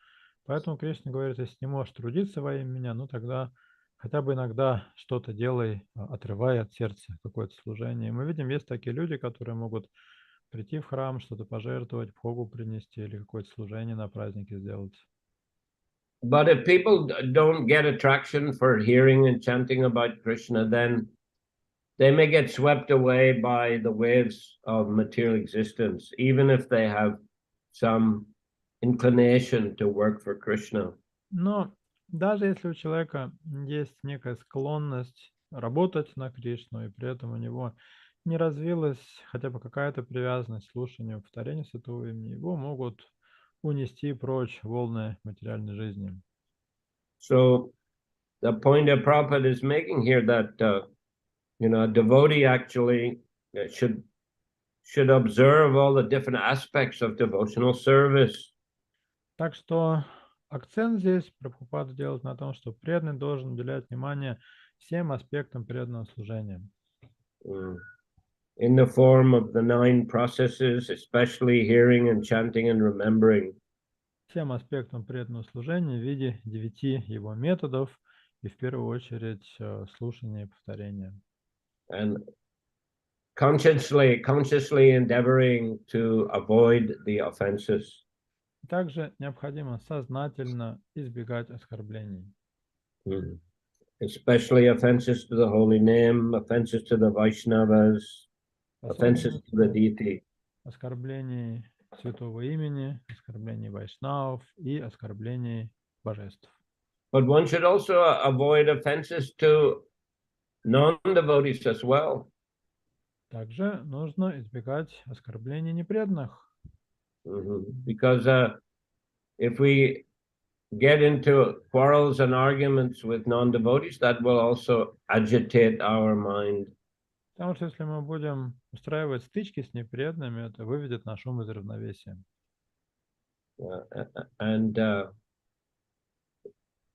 поэтому Кришна говорит, если не можешь трудиться во имя меня, тогда хотя бы иногда что-то делай, отрывая от сердца какое-то служение. И мы видим, есть такие люди, которые могут прийти в храм, что-то пожертвовать, бхогу принести или какое-то служение на празднике сделать. But if people don't get attraction for hearing and chanting about Krishna, then they may get swept away by the waves of material existence, even if they have some inclination to work for Krishna. Но даже если у человека есть некая склонность работать на Кришну, и при этом у него не развилась хотя бы какая-то привязанность к слушанию, повторению святого имени, его могут унести прочь волны материальной жизни. So the point that Prabhupada is making here that a devotee actually should observe all the different aspects of devotional service. Так что акцент здесь Прабхупада делает на том, что преданный должен уделять внимание всем аспектам преданного служения. In the form of the 9 processes, especially hearing and chanting and remembering. Всем аспектам преданного служения в виде 9 его методов, и в первую очередь слушание и повторение. And consciously endeavoring to avoid the offenses. Также необходимо сознательно избегать оскорблений. Especially offenses to the holy name, offenses to the Vaishnavas, offenses to the deity. Оскорблений святого имени, оскорблений вайшнавов и оскорблений божеств. But one should also avoid offenses to non-devotees as well. Также нужно избегать оскорблений непреданных. Because if we get into quarrels and arguments with non-devotees, that will also agitate our mind. Потому что если мы будем устраивать стычки с непреданными, это выведет наш ум из равновесия.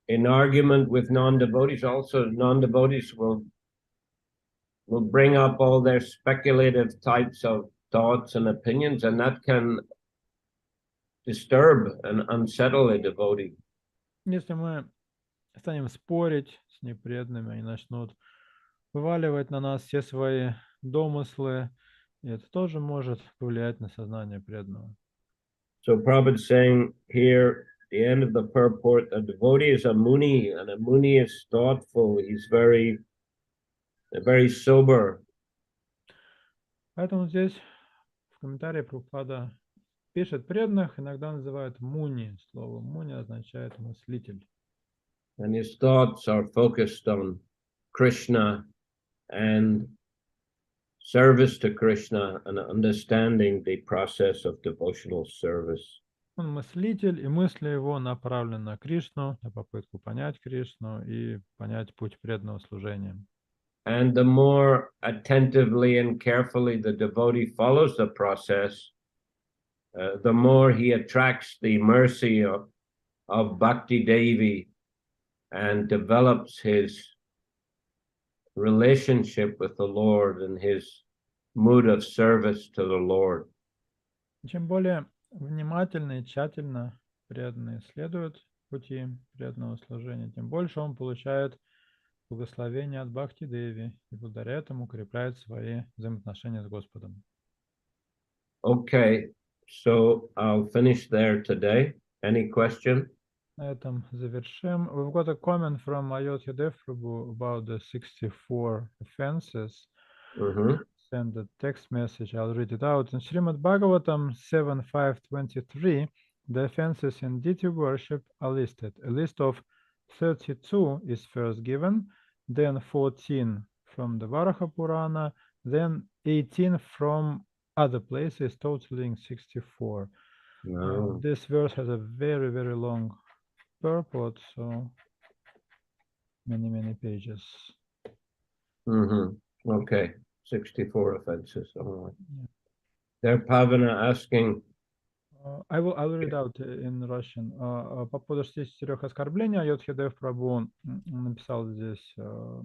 in argument with non-devotees, also non-devotees will bring up all their speculative types of thoughts and opinions, and that can disturb and unsettle a devotee. Если мы станем спорить с непреданными, они начнут вываливать на нас все свои домыслы, и это тоже может повлиять на сознание преданного. So Prabhupada is saying here, the end of the purport, a devotee is a muni, and a muni is thoughtful. He's very sober. Поэтому здесь в комментарии Прабхупада пишет, преданных иногда называют муни. Слово муни означает мыслитель. And his thoughts are focused on Krishna and service to Krishna and understanding the process of devotional service. Он мыслитель, и мысли его направлены на Кришну, на попытку понять Кришну и понять путь преданного служения. And the more attentively and carefully the devotee follows the process, the more he attracts the mercy of Bhakti Devi and develops his relationship with the Lord and his mood of service to the Lord. Чем более внимательно и тщательно преданный следует пути преданного служения, тем больше он получает благословение от Бхакти Деви и благодаря этому укрепляет свои взаимоотношения с Господом. Okay, so I'll finish there today. Any question? На этом завершим. We've got a comment from Ayodhya Dev Prabhu about the 64 offenses. Send a text message. I'll read it out. In Shrimad Bhagavatam 7.5.23, the offenses in deity worship are listed. A list of 32 is first given, then 14 from the Varaha Purana, then 18 from other places, totaling 64. No. This verse has a very, very long purport, so many pages. Okay, 64 offenses. All right. Yeah. There, Pavana asking. I will read out in Russian. По поводу 64 оскорблений Айодхя Дев Прабху написал здесь в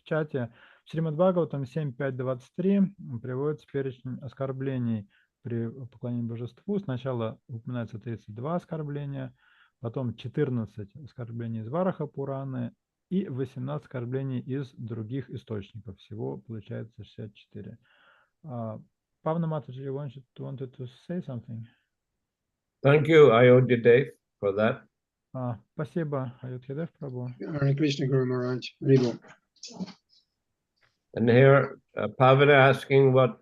чате. В Шримад Бхагаватам 7.5.23 приводится перечень оскорблений при поклонении божеству. Сначала упоминается 32 оскорбления, потом 14 оскорблений из Вараха Пураны и 18 оскорблений из других источников. Всего получается 64. Pavana Mataji, you wanted to say something? Thank you, Ayodhya Dev, for that. Спасибо, Ayodhya Dev Prabhu. Hare Krishna Guru Maharaj. Haribol. And here, Pavana asking what.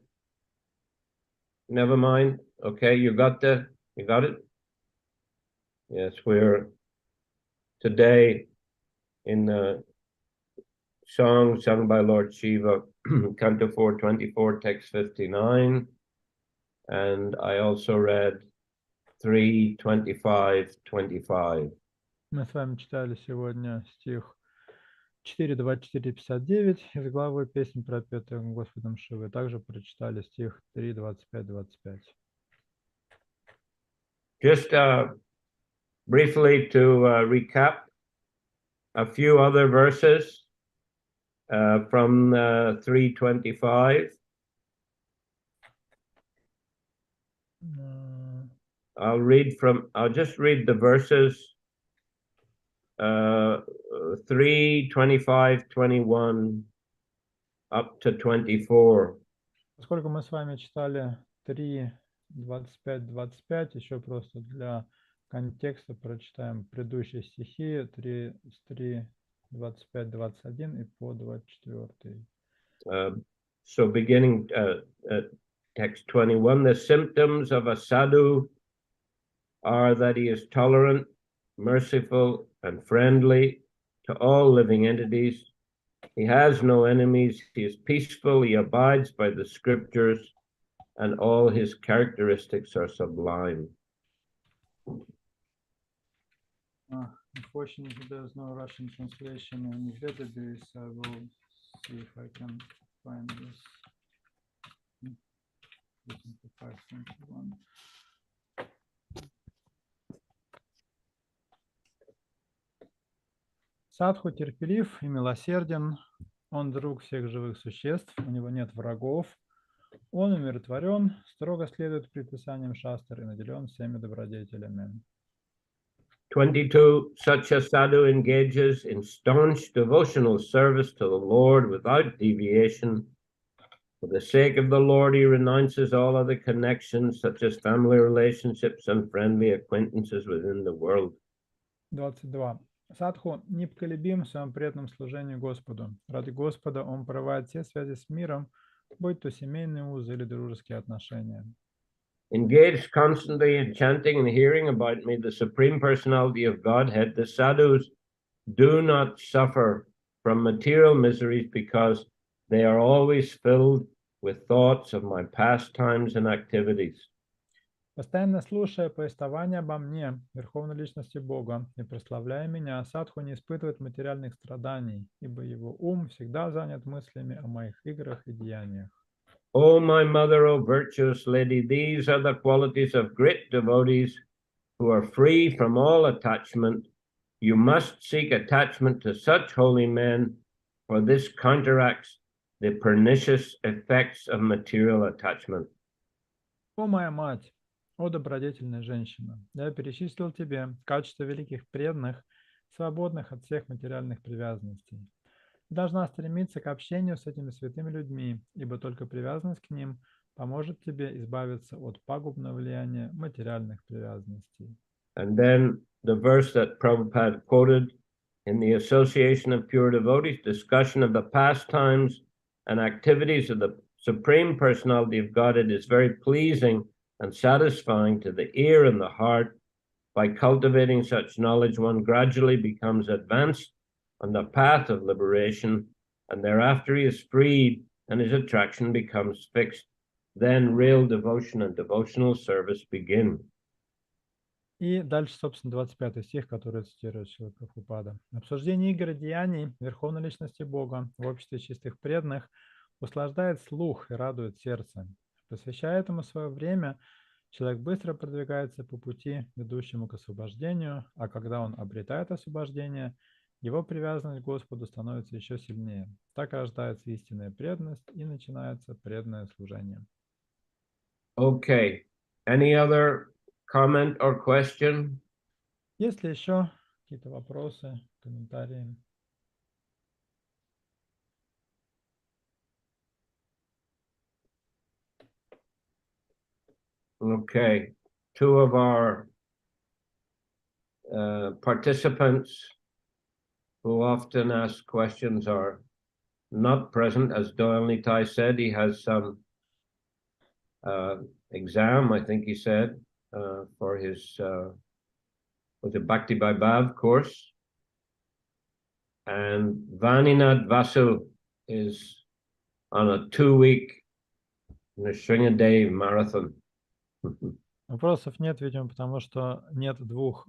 Never mind. Okay, you got it? Yes, we're today in the song sung by Lord Shiva, Canto 424, text 59. And I also read 3:25:25. Мы с вами читали сегодня стих 4.24.59 из главы «Песнь, пропетая Господом Шивой». Также прочитали стих 3.25.25. Just briefly to recap a few other verses from 3:25. I'll just read the verses 3:25:21 up to 24. Поскольку мы с вами читали 3.25.25, еще просто для контекста прочитаем предыдущие стихи 3.25.21 и по 24. So beginning text 21, the symptoms of a sadhu are that he is tolerant, merciful, and friendly to all living entities. He has no enemies, he is peaceful, he abides by the scriptures, and all his characteristics are sublime. Unfortunately, there's no Russian translation in database. I will see if I can find this. 5:21. Садху терпелив и милосерден, он друг всех живых существ, у него нет врагов, он умиротворен, строго следует предписаниям шастр и наделен всеми добродетелями. 22. Such a sadhu engages in staunch devotional service to the Lord without deviation. For the sake of the Lord, he renounces all other connections, such as family relationships and friendly acquaintances within the world. 22. Садху непоколебим в своем преданном служении Господу. Ради Господа он порывает все связи с миром, будь то семейные узы или дружеские отношения. Engaged constantly in chanting and hearing about me, the Supreme Personality of Godhead, the sadhus do not suffer from material miseries because they are always filled with thoughts of my pastimes and activities. Постоянно слушая повествование обо мне, Верховной Личности Бога, и прославляя меня, садху не испытывает материальных страданий, ибо его ум всегда занят мыслями о моих играх и деяниях. O my mother, O virtuous lady, these are the qualities of great devotees who are free from all attachment. You must seek attachment to such holy men, for this counteracts the pernicious effects of material attachment. О моя мать, о добродетельная женщина, я перечислил тебе качества великих преданных, свободных от всех материальных привязанностей. Ты должна стремиться к общению с этими святыми людьми, ибо только привязанность к ним поможет тебе избавиться от пагубного влияния материальных привязанностей. And then the verse that Prabhupada quoted in the Association of Pure Devotees, discussion of the pastimes and activities of the Supreme Personality of Godhead is very pleasing and satisfying to the ear and the heart. By cultivating such knowledge, one gradually becomes advanced on the path of liberation, and thereafter he is freed and his attraction becomes fixed. Then real devotion and devotional service begin. И дальше, собственно, 25 стих, который цитирует Шрила Прабхупада. Обсуждение игр и деяний Верховной Личности Бога в обществе чистых преданных услаждает слух и радует сердце. Посвящая этому свое время, человек быстро продвигается по пути, ведущему к освобождению, а когда он обретает освобождение, его привязанность к Господу становится еще сильнее. Так рождается истинная преданность и начинается преданное служение. Okay. Any other comment or question? Есть ли еще какие-то вопросы, комментарии? Okay. Two of our participants who often ask questions are not present. As Doyle Nitai said, he has some exam, I think he said, for his was it Bhakti Vaibhav course. And Vaninad Vasu is on a 2-week Nrsimha marathon. Вопросов нет, видимо, потому что нет двух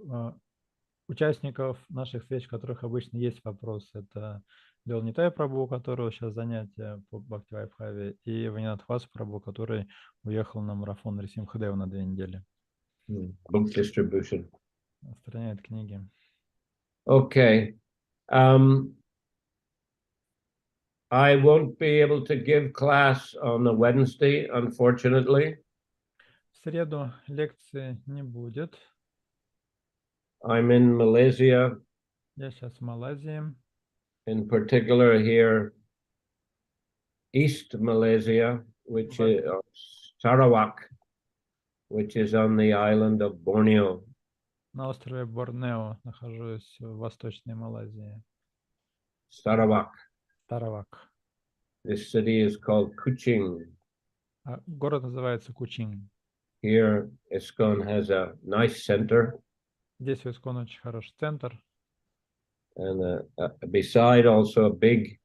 участников наших встреч, у которых обычно есть вопросы. Это Дилнитай Прабху, у которого сейчас занятия по Бхакти Вайбхаве, и Ванинат Васу Прабху, который уехал на марафон Нрисимхадева на 2 недели. Book distribution. Распространяет книги. Okay. I won't be able to give class on the Wednesday, unfortunately. В среду лекции не будет. I'm in Malaysia, Я сейчас в Малайзии. in particular here, East Malaysia, which is Sarawak, which is on the island of Borneo. На острове Борнео нахожусь в Восточной Малайзии. Sarawak. Таравак. This city is called Kuching. Город называется Кучин. Here, ISKCON has a nice center, Здесь у ИСККОН очень хороший центр. and beside also a big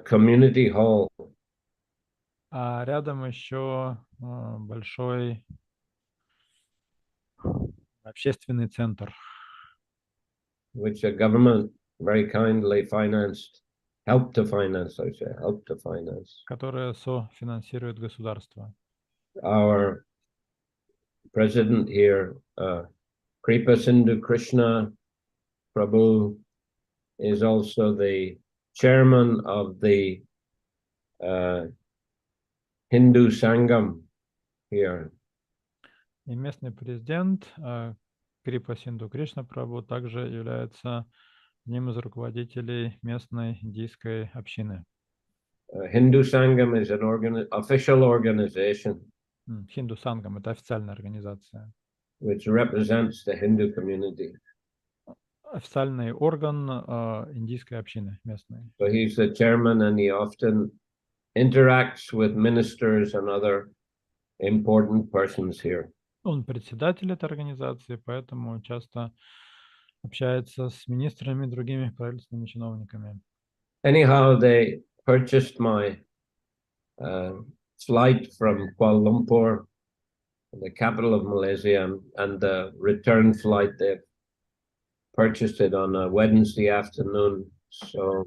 community hall. А рядом еще большой общественный центр, Which the government very kindly financed, helped to finance, I say, helped to finance. который софинансирует государство. Our president here, Kripa Sindhu Krishna Prabhu, is also the chairman of the Hindu Sangam here. И местный президент Крипа Синду Кришна Прабху также является одним из руководителей местной индийской общины. Hindu Sangam is an official organization Хинду Сангам — это официальная организация. which represents the Hindu community. Официальный орган индийской общины местной. So he's the chairman and he often interacts with ministers and other important persons here. Он председатель этой организации, поэтому часто общается с министрами и другими правительственными чиновниками. Anyhow, they purchased my flight from Kuala Lumpur, the capital of Malaysia, and the return flight. They purchased it on a Wednesday afternoon, so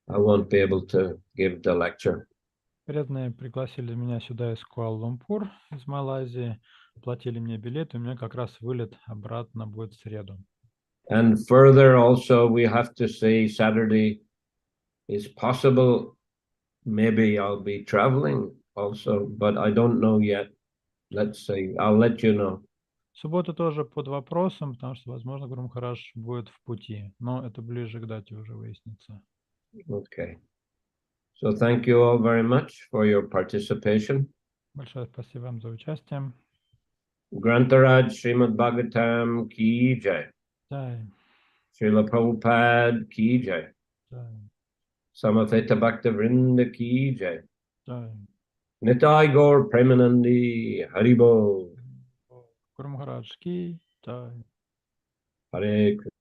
I won't be able to give the lecture. Преданные пригласили меня сюда из Куала-Лумпур, из Малайзии, платили мне билет, и у меня как раз вылет обратно будет в среду. And further, also, we have to say Saturday is possible. Maybe I'll be traveling also, but I don't know yet. Let's say, I'll let you know. Суббота тоже под вопросом, потому что, возможно, Гуру Махарадж будет в пути, но это ближе к дате уже выяснится. Okay. So thank you all very much for your participation. Большое спасибо вам за участие. Grantaraj Shrimad Bhagavatam ki jai. Jai, Srila Prabhupada ki jai. jai, Samaveta Bhakta Vrinda ki jai. jai. Nitai Gaur Premanandi Haribo. Гуру Махарадж ки, jai. Hare Krishna.